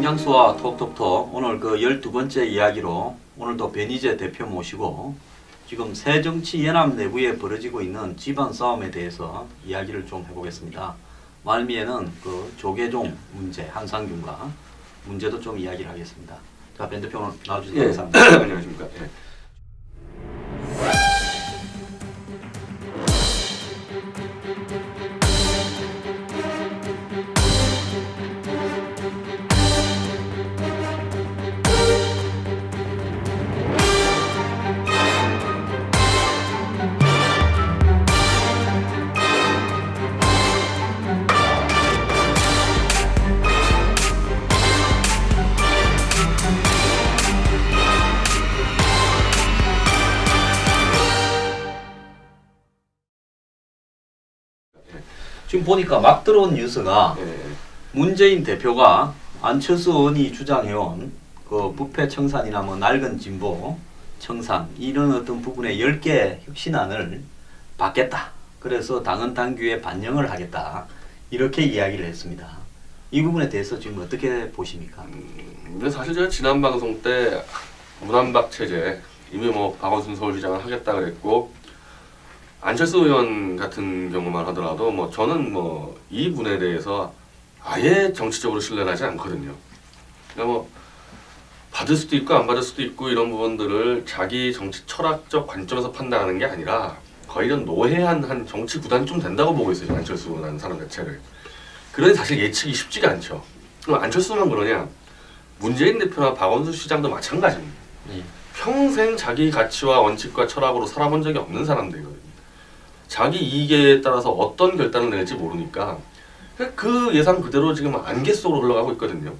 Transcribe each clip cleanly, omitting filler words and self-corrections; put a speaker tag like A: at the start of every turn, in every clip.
A: 장수와 톡톡톡 오늘 그 12번째 이야기로 오늘도 변희재 대표 모시고 지금 새정치연합 내부에 벌어지고 있는 집안 싸움에 대해서 이야기를 좀 해보겠습니다. 말미에는 그 조계종 문제, 한상균과 문제도 좀 이야기를 하겠습니다. 자, 변 대표 오늘 나와주셔서 감사합니다.
B: 안녕하십니까. 예.
A: 지금 보니까 막 들어온 뉴스가 문재인 대표가 안철수 의원이 주장해온 그 부패 청산이나 뭐 낡은 진보 청산 이런 어떤 부분의 10개 혁신안을 받겠다. 그래서 당헌 당규에 반영을 하겠다. 이렇게 이야기를 했습니다. 이 부분에 대해서 지금 어떻게 보십니까?
B: 근데 사실 제가 지난 방송 때 문안박 체제 이미 뭐 박원순 서울시장을 하겠다 그랬고 안철수 의원 같은 경우만 하더라도 뭐 저는 뭐 이 분에 대해서 아예 정치적으로 신뢰를 하지 않거든요. 그러니까 뭐 받을 수도 있고 안 받을 수도 있고 이런 부분들을 자기 정치 철학적 관점에서 판단하는 게 아니라 거의 이런 노회한 한 정치 구단쯤 된다고 보고 있어요. 안철수 의원이라는 사람 자체를. 그러니 사실 예측이 쉽지가 않죠. 그럼 안철수만 그러냐? 문재인 대표나 박원순 시장도 마찬가지입니다. 평생 자기 가치와 원칙과 철학으로 살아본 적이 없는 사람들이거든요. 자기 이익에 따라서 어떤 결단을 낼지 모르니까 그 예상 그대로 지금 안개 속으로 흘러가고 있거든요.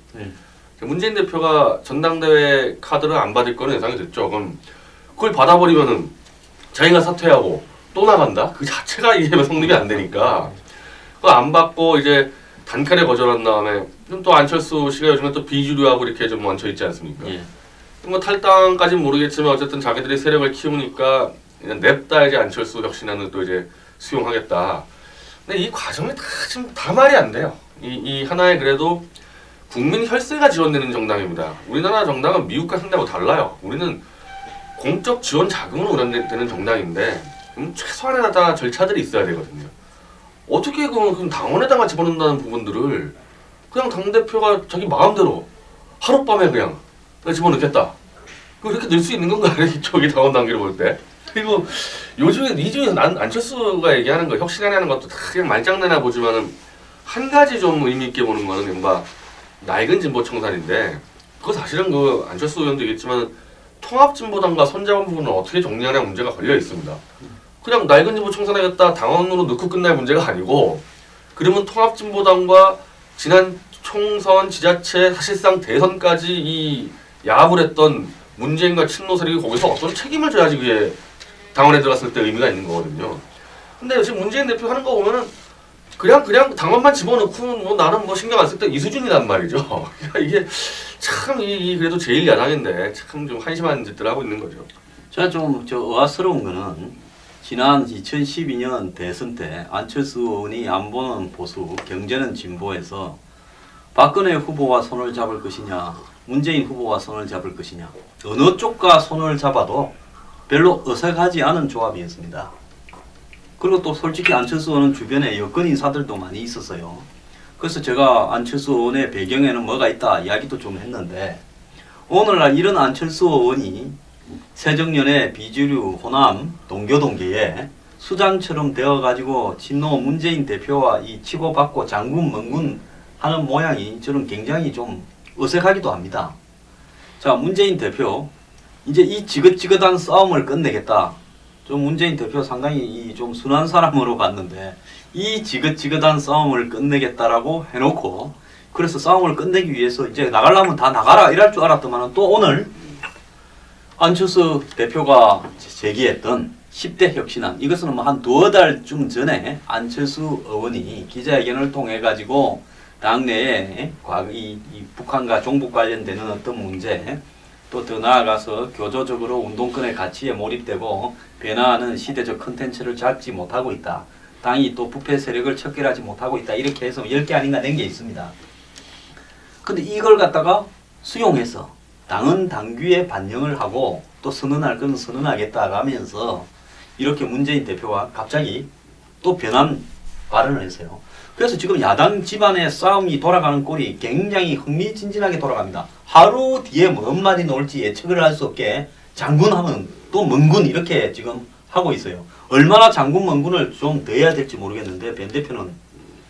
B: 문재인 대표가 전당대회 카드를 안 받을 거는 예상이 됐죠. 그럼 그걸 받아버리면은 자기가 사퇴하고 또 나간다? 그 자체가 이게 성립이 안 되니까 그거 안 받고 이제 단칼에 거절한 다음에 또 안철수 씨가 요즘에 또 비주류하고 이렇게 좀 얹혀 있지 않습니까? 뭐 탈당까지는 모르겠지만 어쨌든 자기들이 세력을 키우니까 냅다 이제 안철수 혁신안을 또 이제 수용하겠다. 근데 이 과정이 다 지금 다 말이 안 돼요. 이 하나의 그래도 국민 혈세가 지원되는 정당입니다. 우리나라 정당은 미국 같은 데하고 달라요. 우리는 공적 지원 자금으로 운영되는 정당인데 최소한의 다 절차들이 있어야 되거든요. 어떻게 그럼 당원에다가 집어넣는다는 부분들을 그냥 당대표가 자기 마음대로 하룻밤에 그냥 집어넣겠다. 그렇게 늘 수 있는 건가? 저기 당원 단계를 볼 때. 그리고 요즘에 이 중에서 안철수가 얘기하는 거 혁신하는 것도 다 그냥 말장난이나 보지만은 한 가지 좀 의미 있게 보는 거는 뭔가 낡은 진보 청산인데 그거 사실은 그 안철수 의원도 얘기했지만 통합진보당과 손잡은 부분을 어떻게 정리하냐 문제가 걸려 있습니다. 그냥 낡은 진보 청산하겠다 당원으로 넣고 끝날 문제가 아니고 그러면 통합진보당과 지난 총선 지자체 사실상 대선까지 이 야합을 했던 문재인과 친노 세력이 거기서 어떤 책임을 져야지 그게 당원에 들어갔을 때 의미가 있는 거거든요. 근데 지금 문재인 대표 하는 거 보면은 그냥 당원만 집어넣고 뭐 나는 뭐 신경 안 쓸 때 이 수준이란 말이죠. 그러니까 이게 참 그래도 제일 야당인데 참 좀 한심한 짓들 하고 있는 거죠.
A: 제가 좀 의아스러운 거는 지난 2012년 대선 때 안철수 의원이 안보는 보수, 경제는 진보에서 박근혜 후보와 손을 잡을 것이냐, 문재인 후보와 손을 잡을 것이냐, 어느 쪽과 손을 잡아도 별로 어색하지 않은 조합이었습니다. 그리고 또 솔직히 안철수 의원은 주변에 여권 인사들도 많이 있었어요. 그래서 제가 안철수 의원의 배경에는 뭐가 있다 이야기도 좀 했는데 오늘날 이런 안철수 의원이 새정년의 비주류 호남 동교동계에 수장처럼 되어가지고 친노 문재인 대표와 이 치고받고 장군 멍군 하는 모양이 저는 굉장히 좀 어색하기도 합니다. 자, 문재인 대표 이제 이 지긋지긋한 싸움을 끝내겠다. 좀 문재인 대표 상당히 좀 순한 사람으로 봤는데 이 지긋지긋한 싸움을 끝내겠다라고 해놓고 그래서 싸움을 끝내기 위해서 이제 나가려면 다 나가라 이럴 줄 알았더만 또 오늘 안철수 대표가 제기했던 10대 혁신안 이것은 뭐 한 두어 달쯤 전에 안철수 의원이 기자회견을 통해 가지고 당내에 과거 이 북한과 종북 관련되는 어떤 문제 또 더 나아가서 교조적으로 운동권의 가치에 몰입되고 변화하는 시대적 컨텐츠를 잡지 못하고 있다. 당이 또 부패 세력을 척결하지 못하고 있다. 이렇게 해서 10개 아닌가 낸 게 있습니다. 근데 이걸 갖다가 수용해서 당은 당규에 반영을 하고 또 선언할 건 선언하겠다라면서 이렇게 문재인 대표가 갑자기 또 변한 발언을 했어요. 그래서 지금 야당 집안의 싸움이 돌아가는 꼴이 굉장히 흥미진진하게 돌아갑니다. 하루 뒤에 뭔 말이 나올지 예측을 할 수 없게 장군하면 또 멍군 이렇게 지금 하고 있어요. 얼마나 장군 멍군을 좀 더 해야 될지 모르겠는데 변 대표는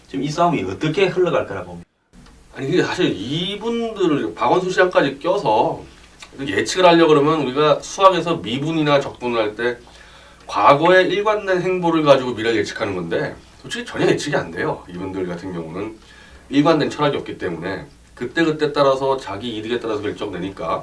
A: 지금 이 싸움이 어떻게 흘러갈 거라고 봅니다.
B: 아니 이게 사실 이분들을 박원순 시장까지 껴서 예측을 하려고 그러면 우리가 수학에서 미분이나 적분을 할 때 과거의 일관된 행보를 가지고 미래를 예측하는 건데 솔직히 전혀 예측이 안 돼요. 이분들 같은 경우는 일관된 철학이 없기 때문에 그때그때 따라서 자기 이득에 따라서 결정되니까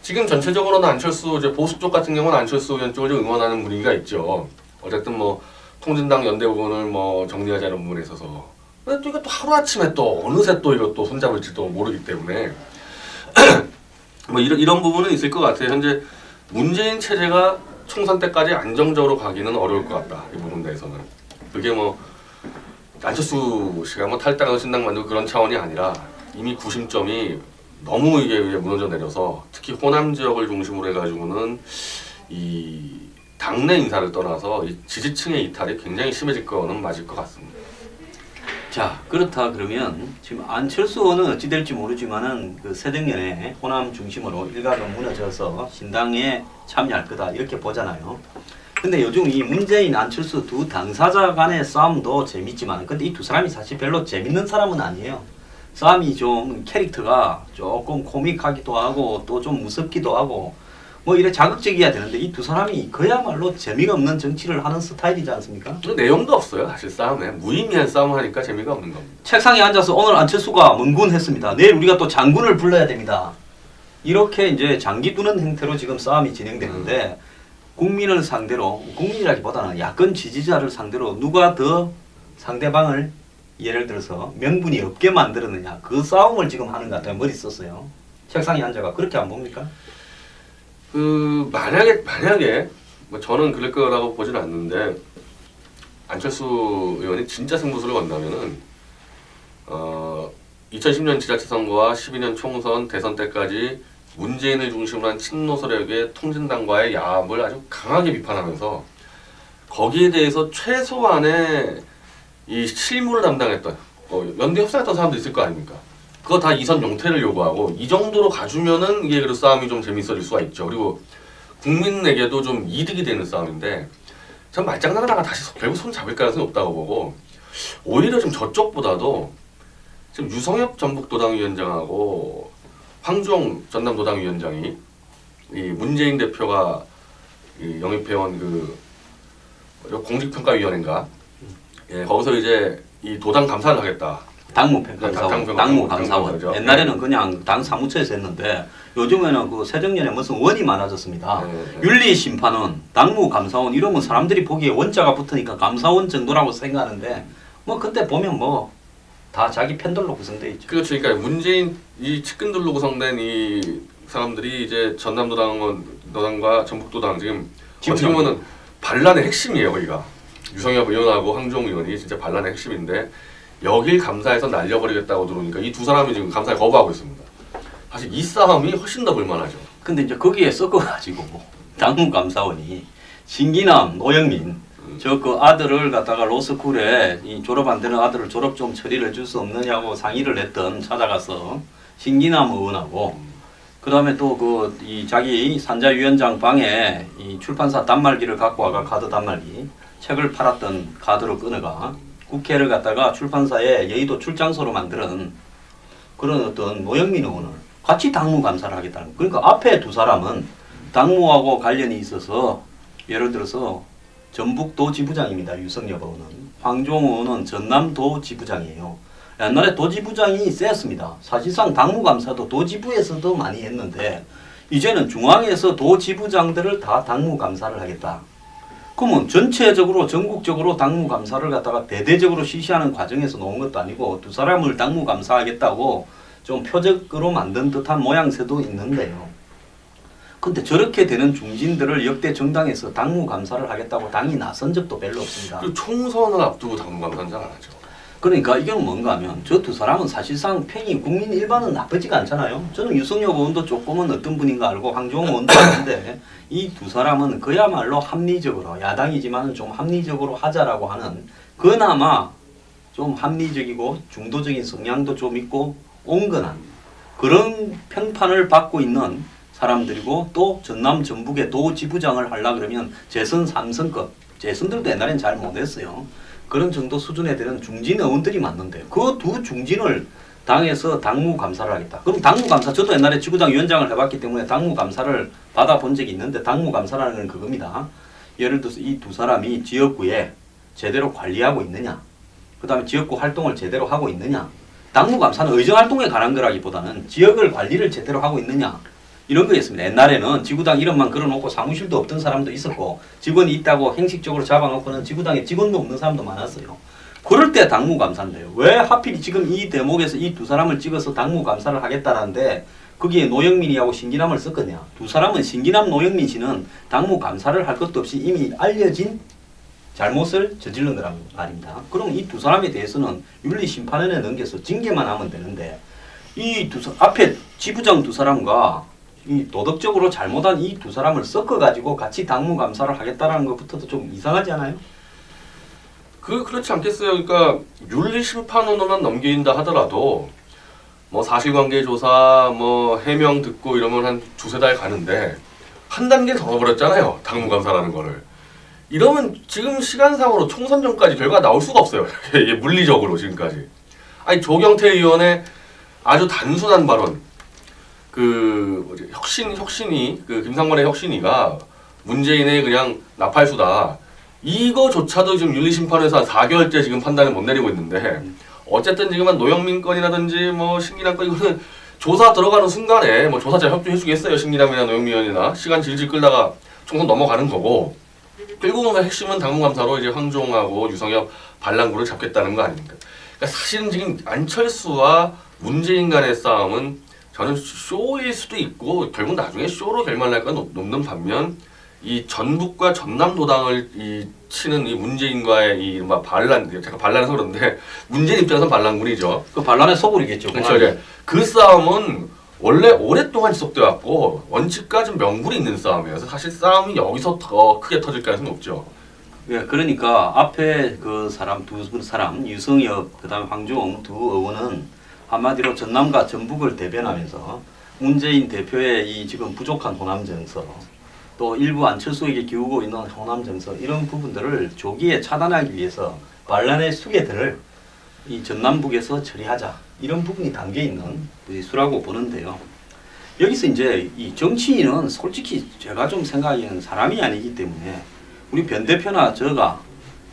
B: 지금 전체적으로는 안철수 이제 보수 쪽 같은 경우는 안철수 의원 쪽을 좀 응원하는 분위기가 있죠. 어쨌든 뭐 통진당 연대 부분을 뭐 정리하자는 부분에 있어서 근데 또 이거 또 하루아침에 또 어느새 또 이거 또 손잡을지도 모르기 때문에 뭐 이런 부분은 있을 것 같아요. 현재 문재인 체제가 총선 때까지 안정적으로 가기는 어려울 것 같다. 이 부분 대해서는. 그게 뭐 안철수 씨가 뭐 탈당해서 신당 만들고 그런 차원이 아니라 이미 구심점이 너무 이게 무너져 내려서 특히 호남 지역을 중심으로 해가지고는 이 당내 인사를 떠나서 이 지지층의 이탈이 굉장히 심해질 거는 맞을 것 같습니다.
A: 자, 그렇다 그러면 지금 안철수 의원은 어찌 될지 모르지만은 그 새정년에 호남 중심으로 일각은 무너져서 신당에 참여할 거다 이렇게 보잖아요. 근데 요즘 이 문재인, 안철수 두 당사자 간의 싸움도 재밌지만 근데 이 두 사람이 사실 별로 재밌는 사람은 아니에요. 싸움이 좀 캐릭터가 조금 코믹하기도 하고 또 좀 무섭기도 하고 뭐 이래 자극적이어야 되는데 이 두 사람이 그야말로 재미가 없는 정치를 하는 스타일이지 않습니까?
B: 내용도 없어요. 사실 싸움에 무의미한 싸움을 하니까 재미가 없는 겁니다.
A: 책상에 앉아서 오늘 안철수가 멍군했습니다. 내일 우리가 또 장군을 불러야 됩니다. 이렇게 이제 장기 두는 형태로 지금 싸움이 진행되는데 국민을 상대로 국민이라기보다는 야권 지지자를 상대로 누가 더 상대방을 예를 들어서 명분이 없게 만들었느냐 그 싸움을 지금 하는 것 같아요. 머리 썼어요. 책상에 앉아가 그렇게 안 봅니까?
B: 그 만약에 뭐 저는 그럴 거라고 보지는 않는데 안철수 의원이 진짜 승부수를 건다면은 2010년 지자체 선거와 12년 총선 대선 때까지 문재인을 중심으로 한 친노 세력의 통진당과의 야합을 아주 강하게 비판하면서 거기에 대해서 최소한의 이 실무를 담당했던 연대 협상했던 사람도 있을 거 아닙니까? 그거 다 이선 용퇴를 요구하고 이 정도로 가주면은 이게 그래도 싸움이 좀 재밌어질 수가 있죠. 그리고 국민에게도 좀 이득이 되는 싸움인데 전 말장난하다가 다시 결국 손 잡을 가능성이 없다고 보고 오히려 좀 저쪽보다도 지금 유성엽 전북도당위원장하고 황종 전남도당위원장이 이 문재인 대표가 이 영입해온 그 공직평가위원회인가 예, 거기서 이제 이 도당 감사를 하겠다.
A: 당무 감사원. 옛날에는 그냥 당 사무처에서 했는데 요즘에는 그 새정년에 무슨 원이 많아졌습니다. 윤리심판원, 당무감사원 이러면 사람들이 보기에 원자가 붙으니까 감사원 정도라고 생각하는데 뭐 그때 보면 뭐 다 자기 팬들로 구성되어 있죠.
B: 그렇죠. 그러니까 문재인 이 측근들로 구성된 이 사람들이 이제 전남도당과 전북도당 지금 어떻게 보면은 반란의 핵심이에요. 거기가 유성엽 의원하고 황종 의원이 진짜 반란의 핵심인데 여길 감사해서 날려버리겠다고 들어오니까 이 두 사람이 지금 감사에 거부하고 있습니다. 사실 이 싸움이 훨씬 더 볼만하죠.
A: 근데 이제 거기에 섞어가지고 당무감사원이 신기남, 노영민 저 그 아들을 갖다가 로스쿨에 이 졸업 안 되는 아들을 졸업 좀 처리를 줄 수 없느냐고 상의를 했던 찾아가서 신기남 의원하고 그 다음에 또 그 이 자기 산자위원장 방에 이 출판사 단말기를 갖고 와가 카드 단말기 책을 팔았던 카드로 끊어가 국회를 갖다가 출판사에 여의도 출장소로 만드는 그런 어떤 노영민 의원을 같이 당무 감사를 하겠다는 거예요. 그러니까 앞에 두 사람은 당무하고 관련이 있어서 예를 들어서 전북도 지부장입니다. 유성엽 의원은. 황종 의원은 전남도 지부장이에요. 옛날에 도지부장이 셌습니다. 사실상 당무 감사도 도지부에서도 많이 했는데 이제는 중앙에서 도지부장들을 다 당무 감사를 하겠다. 그러면 전체적으로 전국적으로 당무 감사를 갖다가 대대적으로 실시하는 과정에서 놓은 것도 아니고 두 사람을 당무 감사하겠다고 좀 표적으로 만든 듯한 모양새도 있는데요. 근데 저렇게 되는 중진들을 역대 정당에서 당무 감사를 하겠다고 당이 나선 적도 별로 없습니다.
B: 그리고 총선을 앞두고 당무 감사는 잘 안 하죠.
A: 그러니까 이건 뭔가 하면 저 두 사람은 사실상 평이 국민 일반은 나쁘지가 않잖아요. 저는 유승엽 의원도 조금은 어떤 분인가 알고 황종호 의원도 아는데 이 두 사람은 그야말로 합리적으로 야당이지만 좀 합리적으로 하자라고 하는 그나마 좀 합리적이고 중도적인 성향도 좀 있고 온건한 그런 평판을 받고 있는 사람들이고 또 전남 전북의 도 지부장을 하려 그러면 재선 3선급 재선들도 옛날엔 잘 못했어요. 그런 정도 수준에 되는 중진 의원들이 맞는데 그 두 중진을 당에서 당무 감사를 하겠다. 그럼 당무 감사 저도 옛날에 지구당 위원장을 해봤기 때문에 당무 감사를 받아본 적이 있는데 당무 감사라는 건 그겁니다. 예를 들어서 이 두 사람이 지역구에 제대로 관리하고 있느냐, 그 다음에 지역구 활동을 제대로 하고 있느냐. 당무 감사는 의정 활동에 관한 거라기보다는 지역을 관리를 제대로 하고 있느냐 이런 거였습니다. 옛날에는 지구당 이름만 걸어놓고 사무실도 없던 사람도 있었고 직원이 있다고 행식적으로 잡아놓고는 지구당에 직원도 없는 사람도 많았어요. 그럴 때 당무감사인데요. 왜 하필 지금 이 대목에서 이 두 사람을 찍어서 당무감사를 하겠다라는데 거기에 노영민이하고 신기남을 썼거든요. 두 사람은 신기남, 노영민 씨는 당무감사를 할 것도 없이 이미 알려진 잘못을 저지른 거란 말입니다. 그럼 이 두 사람에 대해서는 윤리심판원에 넘겨서 징계만 하면 되는데 이 두 앞에 지부장 두 사람과 이 도덕적으로 잘못한 이 두 사람을 섞어가지고 같이 당무감사를 하겠다라는 것부터도 좀 이상하지 않아요?
B: 그렇지 않겠어요. 그러니까 윤리심판원으로만 넘긴다 하더라도 뭐 사실관계 조사, 뭐 해명 듣고 이러면 한 두세 달 가는데 한 단계 더 넣어버렸잖아요. 당무감사라는 거를. 이러면 지금 시간상으로 총선 전까지 결과가 나올 수가 없어요. 이게 물리적으로 지금까지. 아니 조경태 의원의 아주 단순한 발언. 혁신이 김상관의 혁신이가 문재인의 그냥 나팔수다. 이거조차도 지금 윤리심판에서 한 4개월째 지금 판단을 못 내리고 있는데 어쨌든 지금 한 노영민 건이라든지 뭐 신기남 건 이거는 조사 들어가는 순간에 뭐 조사자 협조해주겠어요. 신기남이나 노영민 의원이나 시간 질질 끌다가 총선 넘어가는 거고 결국은 핵심은 당무감사로 이제 황종하고 유성엽 반란구를 잡겠다는 거 아닙니까? 그러니까 사실은 지금 안철수와 문재인 간의 싸움은 저는 쇼일 수도 있고 결국 나중에 쇼로 결말날 까 높는 반면 이 전북과 전남도당을 치는 이 문재인과의 이 반란, 제가 반란해서 그런데 문재인 입장에서는 반란군이죠.
A: 그 반란의 소굴이겠죠.
B: 그렇죠. 그 싸움은 원래 오랫동안 지속돼 왔고 원칙과 좀 명분이 있는 싸움이어서 사실 싸움이 여기서 더 크게 터질 가능성이 높죠.
A: 예, 그러니까 앞에 그 사람 두 사람 유성엽 그다음에 황종 두 의원은 한마디로 전남과 전북을 대변하면서 문재인 대표의 이 지금 부족한 호남 정서 또 일부 안철수에게 기우고 있는 호남 정서 이런 부분들을 조기에 차단하기 위해서 반란의 수괴들을 이 전남북에서 처리하자 이런 부분이 담겨 있는 수라고 보는데요. 여기서 이제 이 정치인은 솔직히 제가 좀 생각하기에는 사람이 아니기 때문에 우리 변 대표나 저가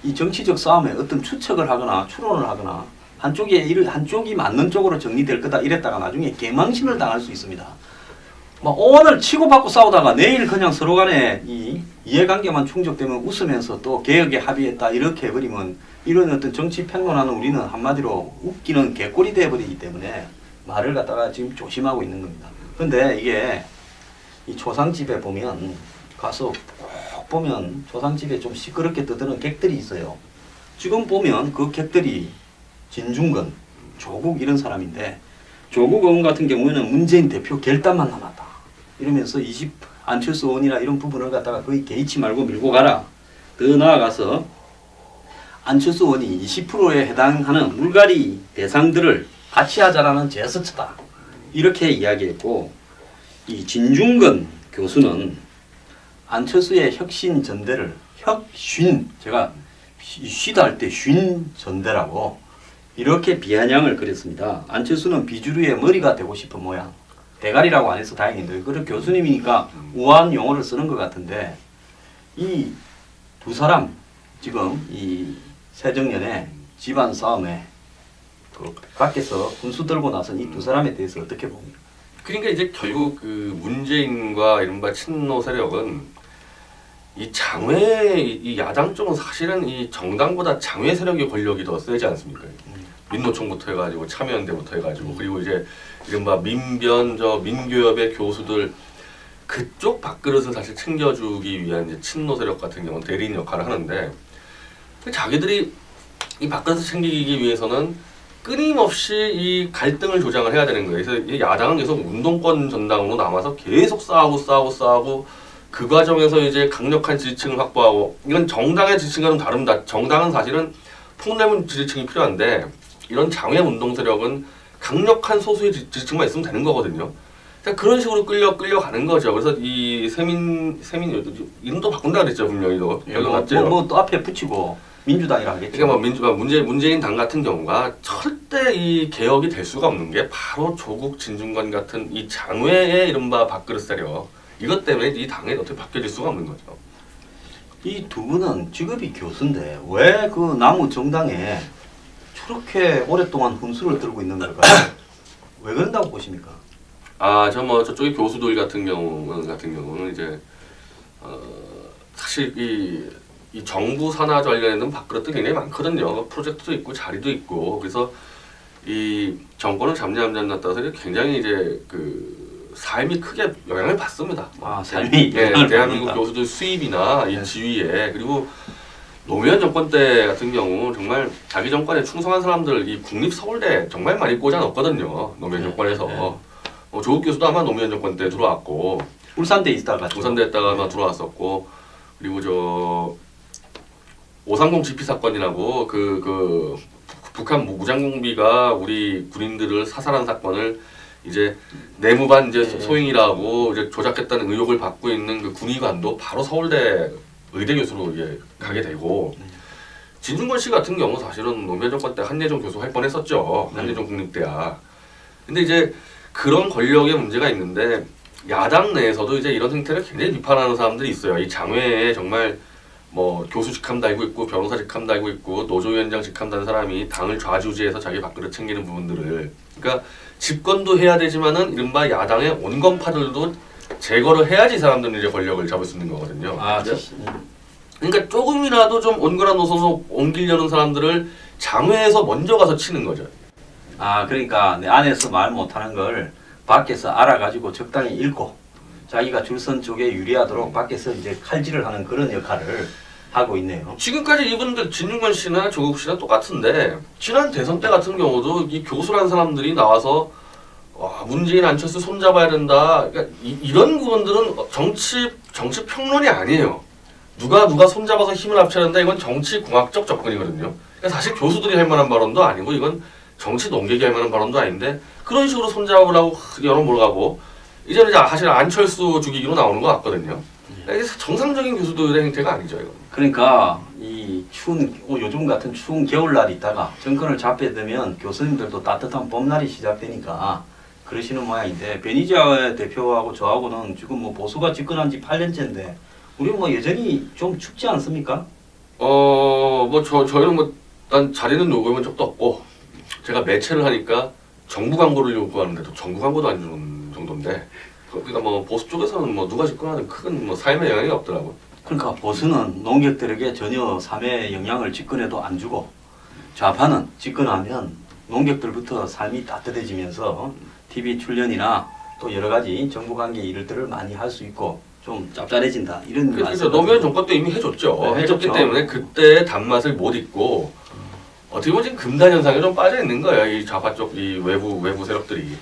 A: 이 정치적 싸움에 어떤 추측을 하거나 추론을 하거나 한쪽이 맞는 쪽으로 정리될 거다 이랬다가 나중에 개망신을 당할 수 있습니다. 오늘 치고받고 싸우다가 내일 그냥 서로 간에 이 이해관계만 충족되면 웃으면서 또 개혁에 합의했다 이렇게 해버리면 이런 어떤 정치 평론하는 우리는 한마디로 웃기는 개꼴이 돼버리기 때문에 말을 갖다가 지금 조심하고 있는 겁니다. 근데 이게 이 조상집에 보면 가서 꼭 보면 조상집에 좀 시끄럽게 떠드는 객들이 있어요. 지금 보면 그 객들이 진중권, 조국 이런 사람인데 조국 의원 같은 경우에는 문재인 대표 결단만 남았다. 이러면서 안철수 의원이나 이런 부분을 갖다가 거의 개의치 말고 밀고 가라. 더 나아가서 안철수 의원이 20%에 해당하는 물갈이 대상들을 같이 하자라는 제스처다. 이렇게 이야기했고 이 진중권 교수는 안철수의 혁신 전대를 제가 쉬다 할 때 쉰 전대라고 이렇게 비아냥을 그렸습니다. 안철수는 비주류의 머리가 되고 싶은 모양. 대가리라고 안 해서 다행인데 그런 교수님이니까 우아한 용어를 쓰는 것 같은데 이 두 사람 지금 이 새정년의 집안 싸움에 그 밖에서 군수 들고 나선 이 두 사람에 대해서 어떻게 봅니까?
B: 그러니까 이제 결국 그 문재인과 이른바 친노 세력은 이 야당 쪽은 사실은 이 정당보다 장외 세력의 권력이 더 세지 않습니까? 민노총부터 해가지고 참여연대부터 해가지고 그리고 이제 이른바 민교협의 교수들 그쪽 밥그릇을 사실 챙겨주기 위한 이제 친노 세력 같은 경우는 대리인 역할을 하는데 자기들이 이 밥그릇을 챙기기 위해서는 끊임없이 이 갈등을 조장을 해야 되는 거예요. 그래서 이 야당은 계속 운동권 전당으로 남아서 계속 싸우고 그 과정에서 이제 강력한 지지층을 확보하고, 이건 정당의 지지층과는 다릅니다. 정당은 사실은 폭넓은 지지층이 필요한데 이런 장외 운동 세력은 강력한 소수의 지지층만 있으면 되는 거거든요. 그러니까 그런 식으로 끌려가는 거죠. 그래서 이 세민 이름도 바꾼다 그랬죠, 분명히.
A: 뭐또 앞에 붙이고 민주당이라 하겠죠.
B: 그러니까 문재인 당 같은 경우가 절대 이 개혁이 될 수가 없는 게 바로 조국 진중권 같은 이 장외의 이른바 밥그릇 세력, 이것 때문에 이 당이 어떻게 바뀌어질 수가 없는 거죠.
A: 이 두 분은 직업이 교수인데 왜 그 남우 정당에 저렇게 오랫동안 훈수를 들고 있는 걸까요? 왜 그런다고 보십니까?
B: 저쪽에 교수들 같은 경우는 이제 사실 이 정부 산하 관련된 밥그릇도 굉장히 많거든요. 프로젝트도 있고 자리도 있고, 그래서 이 정권을 잡냐에 따라서 굉장히 이제 그 삶이 크게 영향을 받습니다.
A: 삶이
B: 대한민국 교수들 수입이나 이 지위에, 그리고 노무현 정권 때 같은 경우 정말 자기 정권에 충성한 사람들 이 국립서울대 정말 많이 꽂아 넣었거든요. 노무현 정권에서. 조국 교수도 아마 노무현 정권 때 들어왔고,
A: 울산대 있다가
B: 아마 들어왔었고, 그리고 저 530 GP 사건이라고 그 북한 무장공비가 우리 군인들을 사살한 사건을 이제 내무반 이제 소행이라고 이제 조작했다는 의혹을 받고 있는 그 군의관도 바로 서울대 의대 교수로 이제 가게 되고, 진중권 씨 같은 경우 사실은 노무현 정권 때 한예종 교수 할 뻔했었죠. 한예종 국립대학. 근데 이제 그런 권력의 문제가 있는데 야당 내에서도 이제 이런 행태를 굉장히 비판하는 사람들이 있어요. 이 장외에 정말 뭐 교수 직함 달고 있고 변호사 직함 달고 있고 노조위원장 직함 단 사람이 당을 좌지우지해서 자기 밥그릇 챙기는 부분들을, 그러니까 집권도 해야 되지만은 이른바 야당의 온건파들도 제거를 해야지 이 사람들은 이제 권력을 잡을 수 있는 거거든요. 그러니까 조금이라도 좀 온건한 노선으로 옮기려는 사람들을 장외에서 먼저 가서 치는 거죠.
A: 그러니까 내 안에서 말 못하는 걸 밖에서 알아가지고 적당히 읽고 자기가 줄선 쪽에 유리하도록 밖에서 이제 칼질을 하는 그런 역할을 하고 있네요.
B: 지금까지 이분들 진중권 씨나 조국 씨나 똑같은데, 지난 대선 때 같은 경우도 이 교수라는 사람들이 나와서 문재인 안철수 손잡아야 된다. 그러니까 이런 부분들은 정치 평론이 아니에요. 누가 손잡아서 힘을 합쳐야 된다. 이건 정치 공학적 접근이거든요. 그러니까 사실 교수들이 할 만한 발언도 아니고 이건 정치 농객이 할 만한 발언도 아닌데 그런 식으로 손잡으라고 여러 몰아가고, 이제는 사실 안철수 죽이기로 나오는 것 같거든요. 이게 정상적인 교수들의 행태가 아니죠, 이건.
A: 그러니까 이 추운 요즘 같은 추운 겨울날이 있다가 정권을 잡게 되면 교수님들도 따뜻한 봄날이 시작되니까 그러시는 모양인데, 베니지아 대표하고 저하고는 지금 뭐 보수가 집권한 지 8년째인데 우리 뭐 여전히 좀 춥지 않습니까?
B: 저희는 난 자리는 요구해본 적도 없고, 제가 매체를 하니까 정부 광고를 요구하는데도 정부 광고도 안 주는 정도인데, 그러니까 뭐 보수 쪽에서는 뭐 누가 집권하든 큰 뭐 삶에 영향이 없더라고.
A: 그러니까 보수는 농객들에게 전혀 삶의 영향을 집권해도 안 주고, 좌파는 집권하면 농객들부터 삶이 따뜻해지면서 TV 출연이나 또 여러 가지 정부 관계 일들을 많이 할 수 있고 좀 짭짤해진다 이런
B: 그래서
A: 말씀.
B: 노무현 정권 때 이미 해줬죠. 해줬기 때문에 그때의 단맛을 못 잊고 어떻게 보면 지금 금단 현상에 좀 빠져 있는 거예요. 이 좌파 쪽 이 외부 세력들이.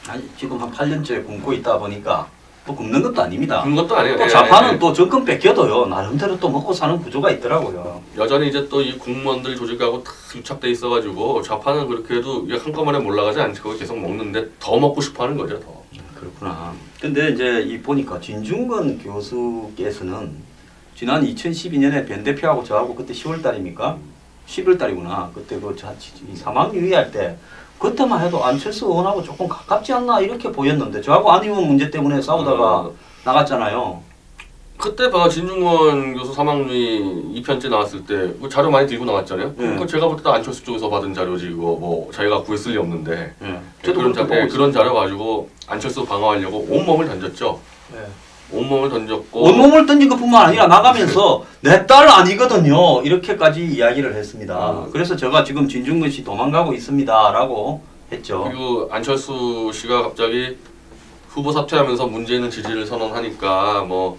A: 아니 지금 한 8년째 굶고 있다 보니까 또 굶는 것도 아닙니다.
B: 그런 것도 아니에요.
A: 또 좌파는 또 정권 뺏겨도요 나름대로 또 먹고 사는 구조가 있더라고요.
B: 여전히 이제 또 이 공무원들 조직하고 다 유착돼 있어가지고 좌파는 그렇게 해도 한꺼번에 몰라가지 않고 계속 먹는데 더 먹고 싶어하는 거죠. 더.
A: 그렇구나. 근데 이제 이 보니까 진중권 교수께서는 지난 2012년에 변 대표하고 저하고 그때 10월 달입니까? 11월 달이구나. 그때 그 사망 유의할 때 그때만 해도 안철수 의원하고 조금 가깝지 않나 이렇게 보였는데 저하고 안 의원 문제 때문에 싸우다가 나갔잖아요.
B: 그때 진중권 교수 사망유의 2편째 나왔을 때 그 자료 많이 들고 나왔잖아요. 그러니까 제가 볼 때도 안철수 쪽에서 받은 자료지 이거 뭐 자기가 구했을 리 없는데 그런 자료 가지고 안철수 방어하려고 온몸을 던졌죠. 온몸을 던졌고
A: 온몸을 던진 것뿐만 아니라 나가면서 내 딸 아니거든요 이렇게까지 이야기를 했습니다. 그래서 제가 지금 진중권 씨 도망가고 있습니다라고 했죠.
B: 그리고 안철수 씨가 갑자기 후보 사퇴하면서 문재인은 지지를 선언하니까 뭐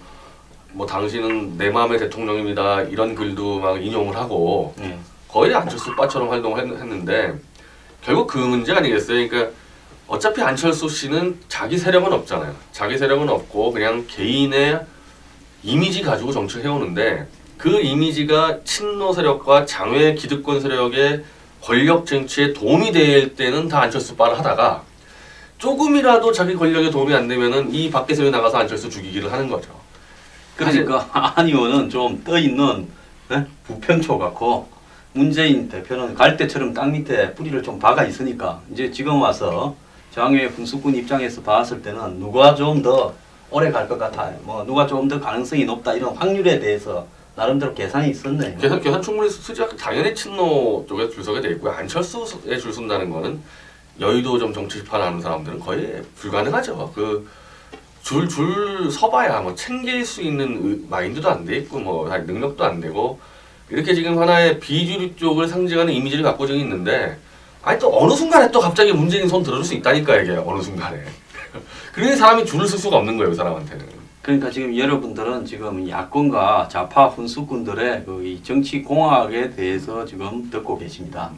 B: 당신은 내 마음의 대통령입니다 이런 글도 막 인용을 하고 거의 안철수 빠처럼 활동했는데 결국 그 문제 아니겠어요? 그러니까 어차피 안철수 씨는 자기 세력은 없잖아요. 자기 세력은 없고 그냥 개인의 이미지 가지고 정치를 해오는데 그 이미지가 친노 세력과 장외 기득권 세력의 권력 쟁취에 도움이 될 때는 다 안철수 빠를 하다가 조금이라도 자기 권력에 도움이 안 되면은 이 밖에서 나가서 안철수 죽이기를 하는 거죠.
A: 그러니까 안 의원은 좀 떠있는 부편초 같고 문재인 대표는 갈대처럼 땅 밑에 뿌리를 좀 박아 있으니까 이제 지금 와서 장외 군수군 입장에서 봤을 때는 누가 좀 더 오래 갈 것 같아요. 뭐 누가 좀 더 가능성이 높다 이런 확률에 대해서 나름대로 계산이 있었네요.
B: 계산 충분히 쓰지 당연히 친노 쪽에 줄 서게 돼 있고요. 안철수에 줄 선다는 거는 여의도 좀 정치 비판하는 사람들은 거의 불가능하죠. 그 줄 서봐야 뭐 챙길 수 있는 마인드도 안 돼 있고 뭐 능력도 안 되고 이렇게 지금 하나의 비주류 쪽을 상징하는 이미지를 갖고 지금 있는데 아니 또 어느 순간에 또 갑자기 문재인 손 들어줄 수 있다니까 이게 어느 순간에 그러니 사람이 줄을 쓸 수가 없는 거예요 그 사람한테는.
A: 그러니까 지금 여러분들은 지금 야권과 좌파 훈수꾼들의 그 정치 공학에 대해서 지금 듣고 계십니다.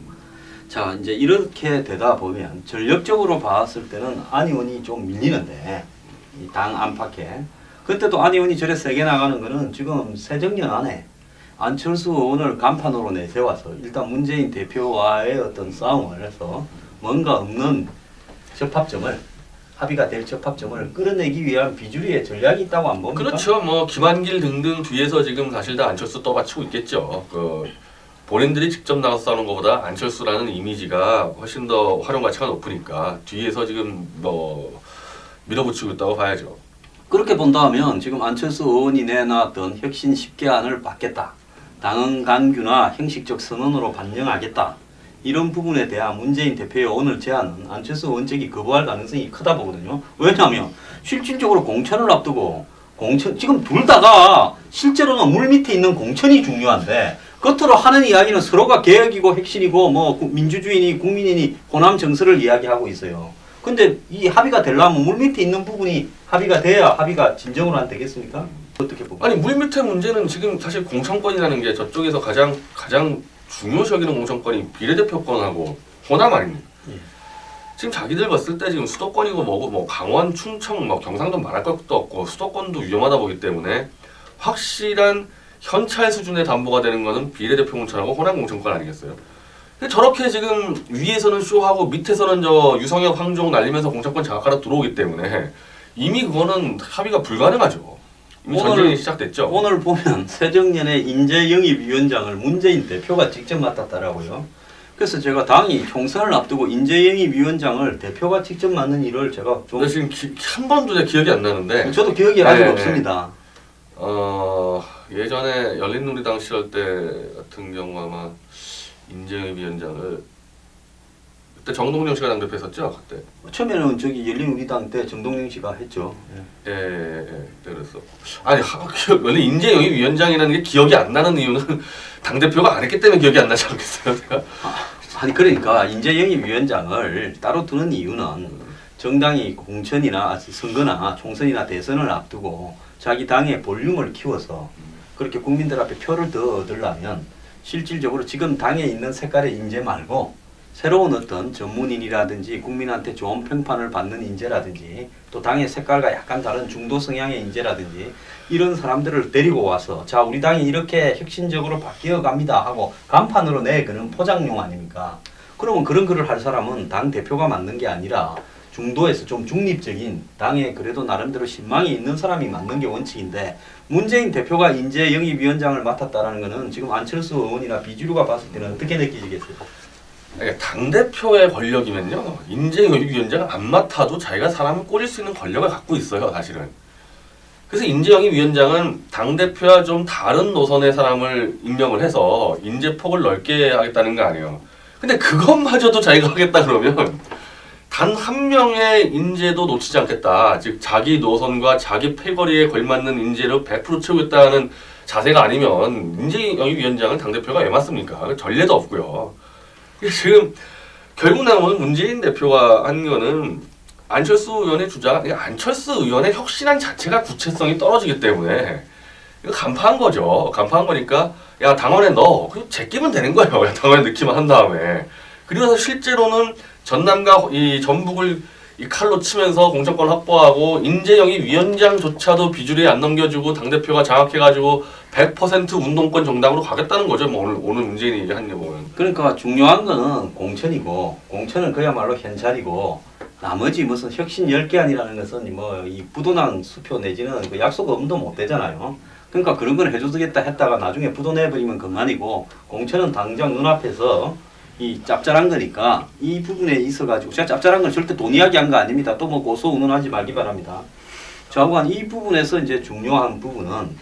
A: 자 이제 이렇게 되다 보면 전력적으로 봤을 때는 안 의원이 좀 밀리는데 이 당 안팎에 그때도 안 의원이 저래 세게 나가는 거는 지금 새정년 안에 안철수 의원을 간판으로 내세워서 일단 문재인 대표와의 어떤 싸움을 해서 뭔가 없는 접합점을 합의가 될 접합점을 끌어내기 위한 비주류의 전략이 있다고 안 봅니까?
B: 그렇죠. 뭐 김한길 등등 뒤에서 지금 사실 다 안철수 떠받치고 있겠죠. 그 본인들이 직접 나가서 싸우는 것보다 안철수라는 이미지가 훨씬 더 활용 가치가 높으니까 뒤에서 지금 뭐 밀어붙이고 있다고 봐야죠.
A: 그렇게 본다면 지금 안철수 의원이 내놨던 혁신 10개안을 받겠다. 당헌 간규나 형식적 선언으로 반영하겠다. 이런 부분에 대한 문재인 대표의 오늘 제안은 안철수 의원 측이 거부할 가능성이 크다 보거든요. 왜냐하면 실질적으로 공천을 앞두고 지금 둘 다가 실제로는 물 밑에 있는 공천이 중요한데 겉으로 하는 이야기는 서로가 개혁이고 혁신이고 뭐 민주주의니 국민이니 호남 정서를 이야기하고 있어요. 근데 이 합의가 되려면 물 밑에 있는 부분이 합의가 돼야 합의가 진정으로 안 되겠습니까? 어떻게 보면?
B: 아니 물 밑에 문제는 지금 사실 공천권이라는 게 저쪽에서 가장 중요시 여기는 공천권이 비례대표권하고 호남 아닙니까?
A: 예.
B: 지금 자기들 봤을 때 지금 수도권이고 뭐고 뭐 강원, 충청, 뭐 경상도 말할 것도 없고 수도권도 위험하다 보기 때문에 확실한 현찰 수준의 담보가 되는 거는 비례대표 공천하고 호남 공천권 아니겠어요? 근데 저렇게 지금 위에서는 쇼하고 밑에서는 저 유성혁, 황종 날리면서 공천권 장악하러 들어오기 때문에 이미 그거는 합의가 불가능하죠. 이미 전쟁이 시작됐죠.
A: 오늘 보면 새정년의 인재영입위원장을 문재인 대표가 직접 맡았더라고요. 그래서 제가 당이 총선을 앞두고 인재영입위원장을 대표가 직접 맡는 일을 제가 좀
B: 근데 지금 한 번도 내 기억이 안 나는데
A: 저도 기억이 아직
B: 네,
A: 없습니다.
B: 예전에 열린우리당 시절 때 같은 경우 아마 인재영입위원장을 그때 정동영 씨가 당대표했었죠 그때.
A: 처음에는 저기 열린우리당 때 정동영 씨가 했죠.
B: 예, 그랬어. 아니 원래 인재영입위원장이라는 게 기억이 안 나는 이유는 당 대표가 안 했기 때문에 기억이 안 나지 않겠어요, 제가?
A: 아니 그러니까 인재영입위원장을 따로 두는 이유는 정당이 공천이나 선거나 총선이나 대선을 앞두고 자기 당의 볼륨을 키워서 그렇게 국민들 앞에 표를 더 얻으려면 실질적으로 지금 당에 있는 색깔의 인재 말고 새로운 어떤 전문인이라든지 국민한테 좋은 평판을 받는 인재라든지 또 당의 색깔과 약간 다른 중도 성향의 인재라든지 이런 사람들을 데리고 와서 자 우리 당이 이렇게 혁신적으로 바뀌어 갑니다 하고 간판으로 내그는 포장용 아닙니까? 그러면 그런 글을 할 사람은 당 대표가 맞는 게 아니라 중도에서 좀 중립적인 당에 그래도 나름대로 신망이 있는 사람이 맞는 게 원칙인데 문재인 대표가 인재영입위원장을 맡았다라는 것은 지금 안철수 의원이나 비주류가 봤을 때는 어떻게 느끼시겠어요?
B: 그러니까 당대표의 권력이면요 인재영입위원장을 안 맡아도 자기가 사람을 꼬릴 수 있는 권력을 갖고 있어요 사실은. 그래서 인재영입위원장은 당대표와 좀 다른 노선의 사람을 임명을 해서 인재폭을 넓게 하겠다는 거 아니에요. 근데 그것마저도 자기가 하겠다 그러면 단 한 명의 인재도 놓치지 않겠다. 즉 자기 노선과 자기 패거리에 걸맞는 인재를 100% 채우겠다는 자세가 아니면 인재영입위원장은 당대표가 왜 맡습니까? 전례도 없고요. 지금 결국 나오는 문재인 대표가 한 거는 안철수 의원의 주장, 안철수 의원의 혁신안 자체가 구체성이 떨어지기 때문에 이거 간파한 거죠. 간파한 거니까 야 당원에 넣어. 그냥 제끼면 되는 거예요. 야, 당원에 넣기만 한 다음에. 그리고 실제로는 전남과 이 전북을 이 칼로 치면서 공천권 확보하고 인재영이 위원장조차도 비주류에 안 넘겨주고 당대표가 장악해가지고 100% 운동권 정당으로 가겠다는 거죠. 뭐 오늘 문재인이 얘기한 게 보면.
A: 그러니까 중요한 거는 공천이고 공천은 그야말로 현찰이고 나머지 무슨 혁신 10개안이라는 것은 뭐 이 부도난 수표 내지는 그 약속 없도 못 되잖아요. 그러니까 그런 건 해주겠다 했다가 나중에 부도 내버리면 그만이고 공천은 당장 눈앞에서 이 짭짤한 거니까 이 부분에 있어가지고 제가 짭짤한 건 절대 돈 이야기한 거 아닙니다. 또 뭐 고소 운운하지 말기 바랍니다. 좌우간 이 부분에서 이제 중요한 부분은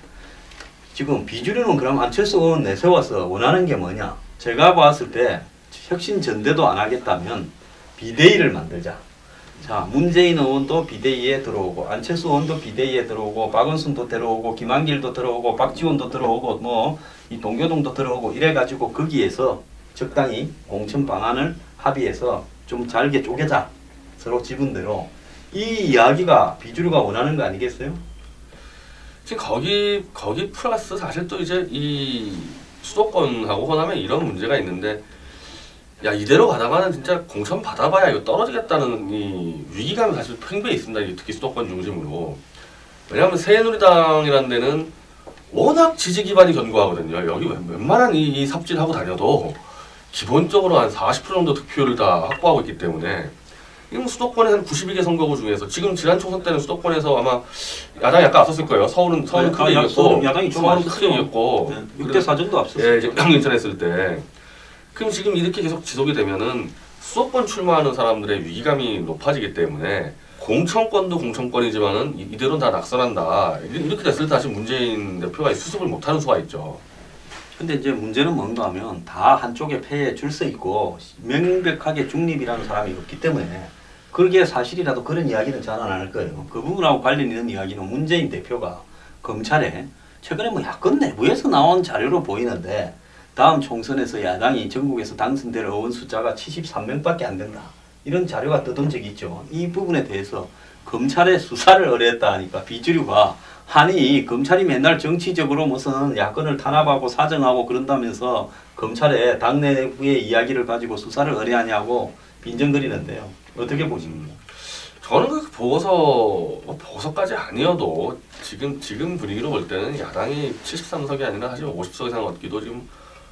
A: 지금 비주류는 그럼 안철수 의원 내세워서 원하는 게 뭐냐? 제가 봤을 때 혁신 전대도 안 하겠다면 비대위를 만들자. 자, 문재인 의원도 비대위에 들어오고 안철수 의원도 비대위에 들어오고 박원순도 들어오고 김한길도 들어오고 박지원도 들어오고 뭐 이 동교동도 들어오고 이래가지고 거기에서 적당히 공천 방안을 합의해서 좀 잘게 쪼개자. 서로 지분대로. 이 이야기가 비주류가 원하는 거 아니겠어요?
B: 지금 거기 플러스 사실 또 이제 이 수도권하고 호남에 이런 문제가 있는데 야 이대로 가다가는 진짜 공천 받아봐야 이거 떨어지겠다는 이 위기감이 사실 팽배해 있습니다. 특히 수도권 중심으로. 왜냐하면 새누리당이라는 데는 워낙 지지 기반이 견고하거든요. 여기 웬만한 이 삽질하고 다녀도 기본적으로 한 40% 정도 득표율을 다 확보하고 있기 때문에 이건 수도권의 한 92개 선거구 중에서 지금 지난 총선 때는 수도권에서 아마 야당이 약간 앞섰을 거예요. 서울은 크게 이겼고
A: 야당이 좀
B: 서울은
A: 앞섰죠.
B: 크게 이겼고
A: 네, 6대 4전도 앞섰어요.
B: 예, 이제 인천했을 때. 그럼 지금 이렇게 계속 지속이 되면은 수도권 출마하는 사람들의 위기감이 높아지기 때문에 공천권도 공천권이지만은 이대로는 다 낙선한다. 이렇게 됐을 때 다시 문재인 대표가 수습을 못하는 수가 있죠.
A: 근데 이제 문제는 뭔가 하면 다 한쪽에 패에 줄 서 있고 명백하게 중립이라는 사람이 없기 때문에 그게 사실이라도 그런 이야기는 잘 안 할 거예요. 그 부분하고 관련 있는 이야기는 문재인 대표가 검찰에 최근에 뭐 야권 내부에서 나온 자료로 보이는데 다음 총선에서 야당이 전국에서 당선될 의원 숫자가 73명밖에 안 된다. 이런 자료가 떠돈 적이 있죠. 이 부분에 대해서 검찰의 수사를 의뢰했다 하니까 비주류가 아니 검찰이 맨날 정치적으로 무슨 야권을 탄압하고 사정하고 그런다면서 검찰에 당내부의 이야기를 가지고 수사를 의뢰하냐고 빈정거리는데요. 어떻게 보십니까?
B: 저는 그 보고서까지 아니어도 지금 분위기로 볼 때는 야당이 73석이 아니라 사실 50석 이상 얻기도 지금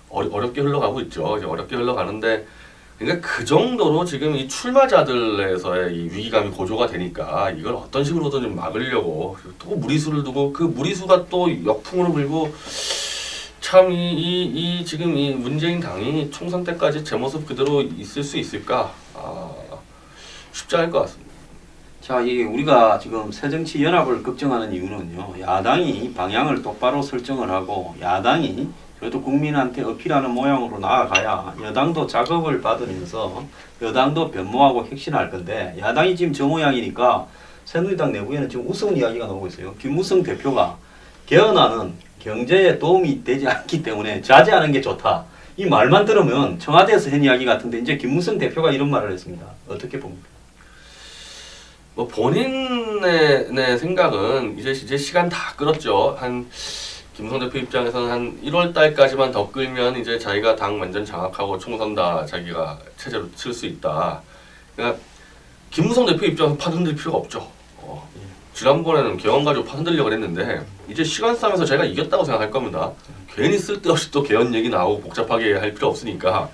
B: 어렵게 흘러가고 있죠. 이제 어렵게 흘러가는데 그러니까 그 정도로 지금 이 출마자들에서의 이 위기감이 고조가 되니까 이걸 어떤 식으로든 좀 막으려고 또 무리수를 두고 그 무리수가 또 역풍으로 불고 참 이 지금 이 문재인 당이 총선 때까지 제 모습 그대로 있을 수 있을까? 쉽지 않을 것 같습니다.
A: 자, 이 우리가 지금 새정치연합을 걱정하는 이유는요. 야당이 방향을 똑바로 설정을 하고 야당이 그래도 국민한테 어필하는 모양으로 나아가야 여당도 작업을 받으면서 여당도 변모하고 혁신할 건데 야당이 지금 저 모양이니까 새누리당 내부에는 지금 우스운 이야기가 나오고 있어요. 김무성 대표가 개헌안은 경제에 도움이 되지 않기 때문에 자제하는 게 좋다. 이 말만 들으면 청와대에서 한 이야기 같은데 이제 김무성 대표가 이런 말을 했습니다. 어떻게 봅니까?
B: 뭐 본인의 생각은 이제 시간 다 끌었죠. 김무성 대표 입장에서는 한 1월 달까지만 더 끌면 이제 자기가 당 완전 장악하고 총선 다 자기가 체제로 칠 수 있다. 그러니까 김무성 대표 입장에서 판 흔들 필요가 없죠. 지난번에는 개헌 가지고 판 흔들려고 그랬는데 이제 시간 싸움에서 제가 이겼다고 생각할 겁니다. 괜히 쓸데없이 또 개헌 얘기 나오고 복잡하게 할 필요 없으니까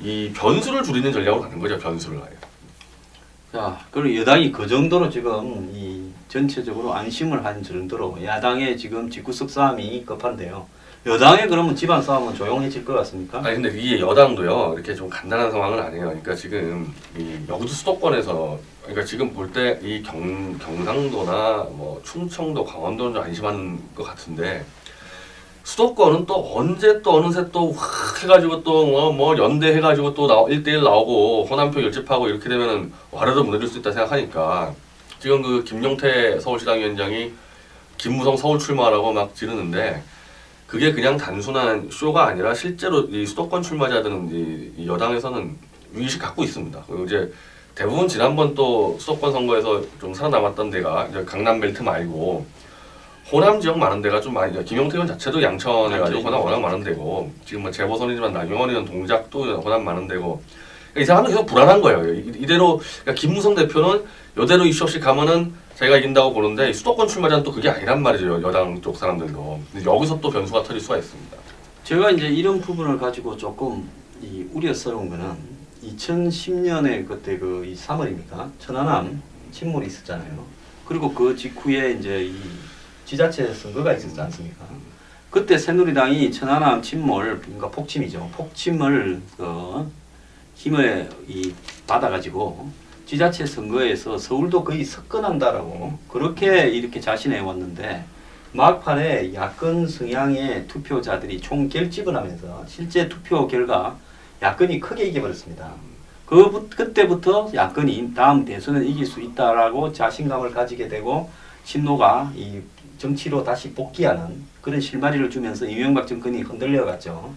B: 이 변수를 줄이는 전략으로 가는 거죠. 변수를 아예.
A: 자, 그리고 여당이 그 정도로 지금 이 전체적으로 안심을 한 정도로 야당의 지금 집구석 싸움이 급한데요. 여당의 그러면 집안 싸움은 조용해질 것 같습니까?
B: 아니 근데 이게 여당도요 이렇게 좀 간단한 상황은 아니에요. 그러니까 지금 이 여기도 수도권에서 그러니까 지금 볼 때 이 경상도나 뭐 충청도, 강원도는 좀 안심하는 것 같은데 수도권은 또 언제 또 어느새 또 확 해가지고 또 뭐 연대 해가지고 또 1대1 나오고 호남표 열집하고 이렇게 되면은 와르르 무너질 수 있다 생각하니까 지금 그 김용태 서울시당 위원장이 김무성 서울 출마라고 막 지르는데 그게 그냥 단순한 쇼가 아니라 실제로 이 수도권 출마자들은 이 여당에서는 위기식 갖고 있습니다. 그리고 이제 대부분 지난번 또 수도권 선거에서 좀 살아남았던 데가 이제 강남 벨트 말고 호남 지역 많은 데가 좀 많이 김용태 의원 자체도 양천에 가지고
A: 양천이죠.
B: 호남 워낙 많은 데고 지금 뭐 재보선이지만 나경원 의원 동작도 호남 많은 데고 이 사람은 계속 불안한 거예요. 이대로 그러니까 김무성 대표는 이대로 이슈 없이 가면은 자기가 이긴다고 보는데 수도권 출마자는 또 그게 아니란 말이죠. 여당 쪽 사람들도. 근데 여기서 또 변수가 터질 수가 있습니다.
A: 제가 이제 이런 부분을 가지고 조금 우려스러운 거는 2010년에 그때 그 3월입니까? 천안함 침몰이 있었잖아요. 그리고 그 직후에 이제 이 지자체 선거가 있었지 않습니까? 그때 새누리당이 천안함 침몰, 그러니까 폭침이죠. 폭침을 힘을 받아가지고 지자체 선거에서 서울도 거의 석권한다라고 그렇게 이렇게 자신해 왔는데 막판에 야권 성향의 투표자들이 총 결집을 하면서 실제 투표 결과 야권이 크게 이겨버렸습니다. 그때부터 야권이 다음 대선을 이길 수 있다라고 자신감을 가지게 되고 신노가 이 정치로 다시 복귀하는 그런 실마리를 주면서 이명박 정권이 흔들려갔죠.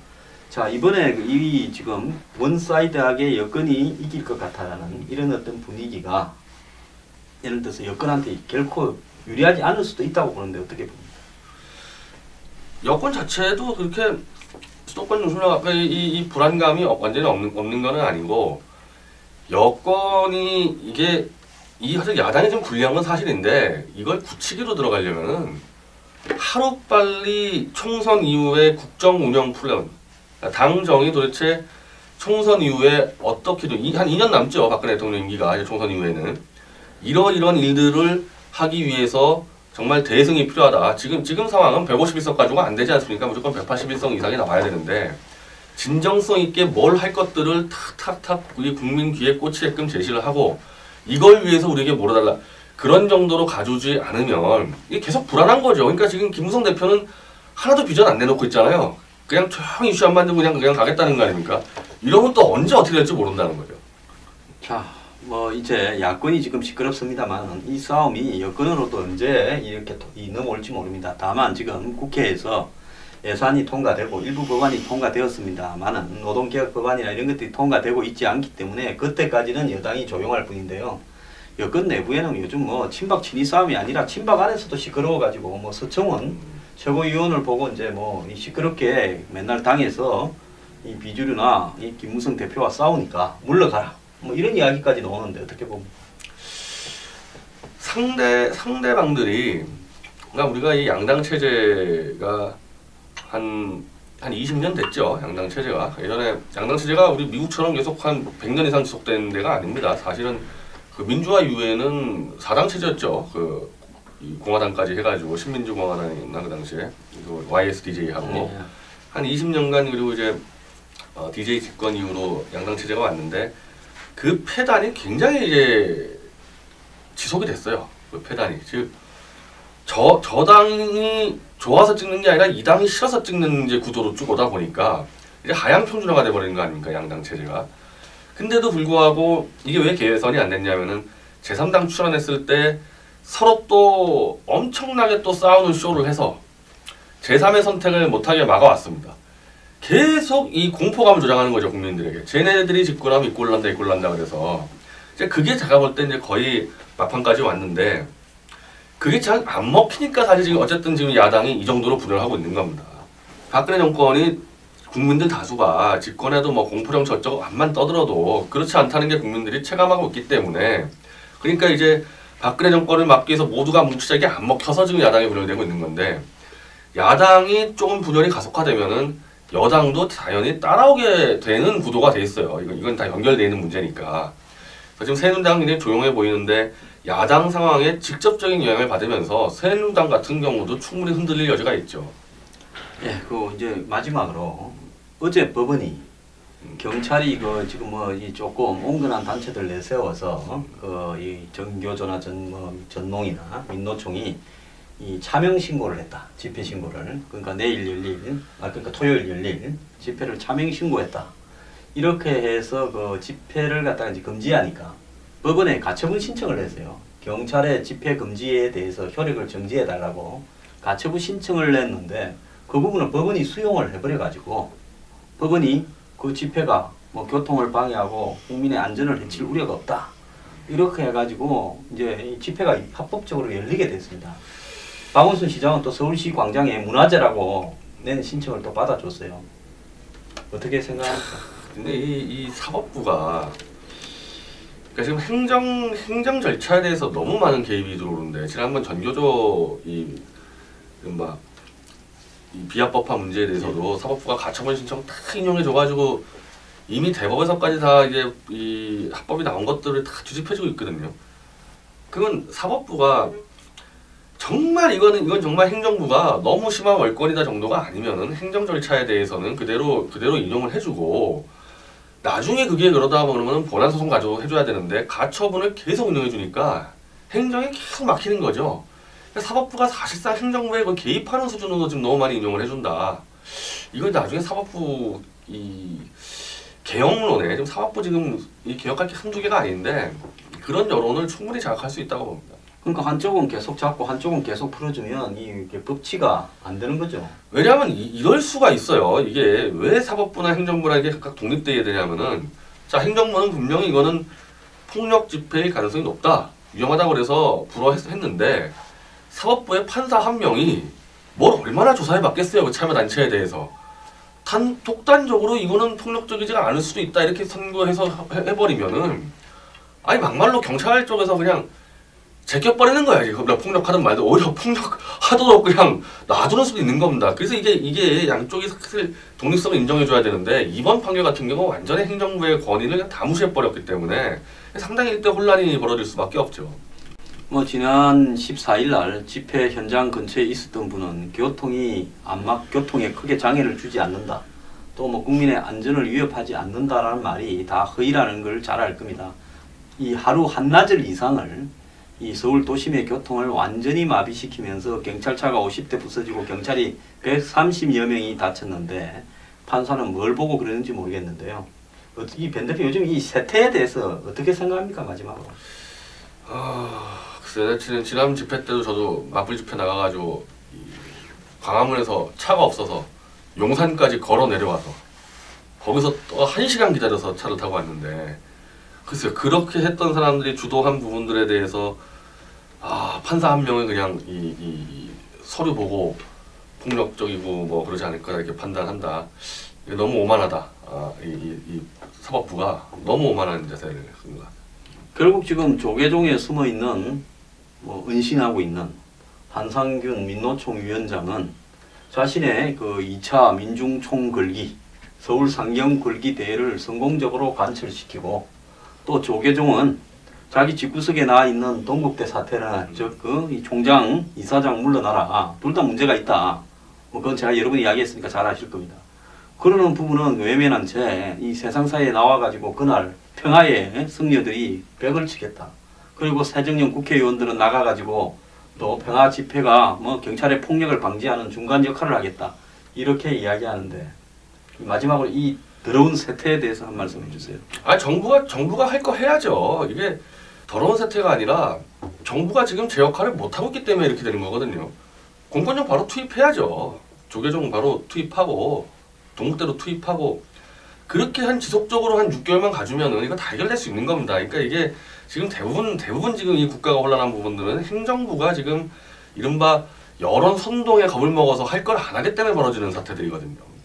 A: 자, 이번에 이 지금 원사이드하게 여권이 이길 것 같다라는 이런 어떤 분위기가 예를 들어서 여권한테 결코 유리하지 않을 수도 있다고 보는데 어떻게 봅니까?
B: 여권 자체도 그렇게 수도권 중심으로 이 불안감이 완전히 없는 거는 아니고 여권이 이게 사실 야당이 좀 불리한 건 사실인데 이걸 굳히기로 들어가려면은 하루빨리 총선 이후에 국정 운영 플랜 당정이 도대체 총선 이후에 어떻게 한 2년 남죠. 박근혜 대통령 임기가 총선 이후에는 이런 일들을 하기 위해서 정말 대승이 필요하다. 지금 상황은 151석 가지고 안 되지 않습니까? 무조건 181석 이상이 나와야 되는데 진정성 있게 뭘 할 것들을 탁탁탁 우리 국민 귀에 꽂히게끔 제시를 하고 이걸 위해서 우리에게 몰아달라. 그런 정도로 가주지 않으면 이게 계속 불안한 거죠. 그러니까 지금 김무성 대표는 하나도 비전 안 내놓고 있잖아요. 그냥 조용히 이슈 안 만들고 그냥 가겠다는 거 아닙니까? 이러면 또 언제 어떻게 될지 모른다는 거죠.
A: 자, 뭐 이제 야권이 지금 시끄럽습니다만 이 싸움이 여권으로도 언제 이렇게 넘어올지 모릅니다. 다만 지금 국회에서 예산이 통과되고 일부 법안이 통과되었습니다만은 노동개혁 법안이나 이런 것들이 통과되고 있지 않기 때문에 그때까지는 여당이 조용할 뿐인데요. 여권 내부에는 요즘 뭐 친박 친이 싸움이 아니라 친박 안에서도 시끄러워가지고 뭐 서청원 최고위원을 보고 이제 뭐 시끄럽게 맨날 당에서 이 비주류나 이 김무성 대표와 싸우니까 물러가라. 뭐 이런 이야기까지 나오는데 어떻게 봅니까?
B: 상대방들이 그러니까 우리가 이 양당 체제가 한 20년 됐죠. 양당 체제가 예전에 양당 체제가 우리 미국처럼 계속 한 100년 이상 지속된 데가 아닙니다. 사실은 그 민주화 이후에는 4당 체제였죠. 이 공화당까지 해가지고 신민주공화당이었나 그 당시에 그 YSDJ하고
A: 네.
B: 한 20년간 그리고 이제 DJ 집권 이후로 양당 체제가 왔는데 그 패단이 굉장히 이제 지속이 됐어요. 그 패단이 즉 저당이 좋아서 찍는 게 아니라 이 당이 싫어서 찍는 이제 구도로 쭉 오다 보니까 이제 하향 평준화가 돼버리는 거 아닙니까 양당 체제가. 근데도 불구하고 이게 왜 개선이 안 됐냐면은 제3당 출연했을 때 서로 또 엄청나게 또 싸우는 쇼를 해서 제3의 선택을 못하게 막아왔습니다. 계속 이 공포감을 조장하는 거죠 국민들에게. 쟤네들이 집권하면 이꼴난다 그래서 이제 그게 제가 볼 때 이제 거의 막판까지 왔는데 그게 잘 안 먹히니까 사실 지금 어쨌든 지금 야당이 이 정도로 분열을 하고 있는 겁니다. 박근혜 정권이 국민들 다수가 집권해도 뭐 공포정치 어쩌고 암만 떠들어도 그렇지 않다는 게 국민들이 체감하고 있기 때문에 그러니까 이제 박근혜 정권을 막기 위해서 모두가 뭉치자 이게 안 먹혀서 지금 야당이 분열되고 있는 건데 야당이 조금 분열이 가속화되면은 여당도 당연히 따라오게 되는 구도가 돼 있어요. 이건 다 연결되어 있는 문제니까. 지금 새누리당이 굉장히 조용해 보이는데 야당 상황에 직접적인 영향을 받으면서 새누리당 같은 경우도 충분히 흔들릴 여지가 있죠.
A: 예, 그 이제 마지막으로 어제 법원이 경찰이 지금 이 조금 온건한 단체들 내세워서 이 전교조나 전농이나 민노총이 이 차명 신고를 했다. 집회 신고를. 그러니까 그러니까 토요일 열릴 집회를 차명 신고했다. 이렇게 해서 그 집회를 갖다가 이제 금지하니까 법원에 가처분 신청을 했어요. 경찰의 집회 금지에 대해서 효력을 정지해 달라고 가처분 신청을 냈는데 그 부분은 법원이 수용을 해버려가지고 법원이 그 집회가 뭐 교통을 방해하고 국민의 안전을 해칠 우려가 없다. 이렇게 해가지고 이제 이 집회가 합법적으로 열리게 됐습니다. 박원순 시장은 또 서울시 광장에 문화재라고 낸 신청을 또 받아줬어요. 어떻게 생각합니까?
B: 근데 이 사법부가 그러니까 지금 행정 절차에 대해서 너무 많은 개입이 들어오는데 지난번 전교조 이른바 이 비합법화 문제에 대해서도 사법부가 가처분 신청 다 인용해줘가지고 이미 대법에서까지 다 이제 이 합법이 나온 것들을 다 뒤집혀지고 있거든요. 그건 사법부가 정말 이건 정말 행정부가 너무 심한 월권이다 정도가 아니면은 행정 절차에 대해서는 그대로 인용을 해주고 나중에 그게 그러다 보면은 본안 소송 가지고 해줘야 되는데 가처분을 계속 인용해주니까 행정에 계속 막히는 거죠. 사법부가 사실상 행정부에 거의 개입하는 수준으로 지금 너무 많이 인용을 해준다. 이걸 나중에 사법부 이 개혁론에 지금 사법부 지금 이 개혁할 게 한두 개가 아닌데 그런 여론을 충분히 자극할 수 있다고 봅니다.
A: 그러니까 한쪽은 계속 잡고 한쪽은 계속 풀어주면 이게 법치가 안 되는 거죠.
B: 왜냐하면 이럴 수가 있어요. 이게 왜 사법부나 행정부나 이게 각각 독립되어야 되냐면은 자 행정부는 분명히 이거는 폭력 집회일 가능성이 높다. 위험하다고 그래서 불허했는데 사법부의 판사 한 명이 뭘 얼마나 조사해 받겠어요. 그 참여단체에 대해서. 독단적으로 이거는 폭력적이지가 않을 수도 있다. 이렇게 선고해서 해버리면은 아니 막말로 경찰 쪽에서 그냥 제껴버리는 거야. 폭력하든 말든 오히려 폭력하도록 그냥 놔두는 수도 있는 겁니다. 그래서 이게 양쪽이 사실 독립성을 인정해줘야 되는데 이번 판결 같은 경우 완전히 행정부의 권위를 그냥 다 무시해버렸기 때문에 상당히 이때 혼란이 벌어질 수밖에 없죠.
A: 지난 14일 날 집회 현장 근처에 있었던 분은 교통에 크게 장애를 주지 않는다. 또 국민의 안전을 위협하지 않는다라는 말이 다 허위라는 걸 잘 알 겁니다. 이 하루 한나절 이상을 이 서울 도심의 교통을 완전히 마비시키면서 경찰차가 50대 부서지고 경찰이 130여 명이 다쳤는데 판사는 뭘 보고 그러는지 모르겠는데요. 이 변 대표 요즘 이 세태에 대해서 어떻게 생각합니까? 마지막으로.
B: 글쎄요. 지난 집회 때도 저도 맞불 집회 나가가지고 광화문에서 차가 없어서 용산까지 걸어 내려와서 거기서 또 1시간 기다려서 차를 타고 왔는데 글쎄요. 그렇게 했던 사람들이 주도한 부분들에 대해서 판사 한 명은 그냥 이 서류 보고 폭력적이고 그러지 않을까 이렇게 판단한다. 이게 너무 오만하다. 이 사법부가 너무 오만한 자세를 했습니다.
A: 결국 지금 조계종에 숨어 있는 은신하고 있는 한상균 민노총 위원장은 자신의 그 2차 민중총 걸기 서울 상경 걸기 대회를 성공적으로 관철시키고 또 조계종은 자기 집구석에 나와 있는 동국대 사태나 이 총장, 이사장 물러나라. 둘 다 문제가 있다. 그건 제가 여러 번 이야기했으니까 잘 아실 겁니다. 그러는 부분은 외면한 채 이 세상사에 나와가지고 그날 평화의 승려들이 벽을 치겠다. 그리고 새정년 국회의원들은 나가가지고 또 평화 집회가 경찰의 폭력을 방지하는 중간 역할을 하겠다. 이렇게 이야기하는데 마지막으로 이 더러운 세태에 대해서 한 말씀 해주세요.
B: 정부가 할 거 해야죠. 이게 더러운 세태가 아니라 정부가 지금 제 역할을 못하고 있기 때문에 이렇게 되는 거거든요. 공권력 바로 투입해야죠. 조계종 바로 투입하고 동국대로 투입하고 그렇게 지속적으로 한 6개월만 가주면은 이거 다 해결될 수 있는 겁니다. 그러니까 이게 지금 대부분 지금 이 국가가 혼란한 부분들은 행정부가 지금 이른바 여론 선동에 겁을 먹어서 할 걸 안 하기 때문에 벌어지는 사태들이거든요.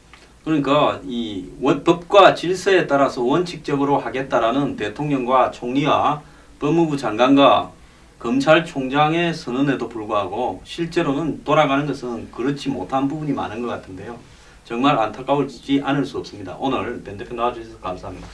A: 그러니까 이 법과 질서에 따라서 원칙적으로 하겠다라는 대통령과 총리와 법무부 장관과 검찰총장의 선언에도 불구하고 실제로는 돌아가는 것은 그렇지 못한 부분이 많은 것 같은데요. 정말 안타까울지 않을 수 없습니다. 오늘 변 대표 나와주셔서 감사합니다.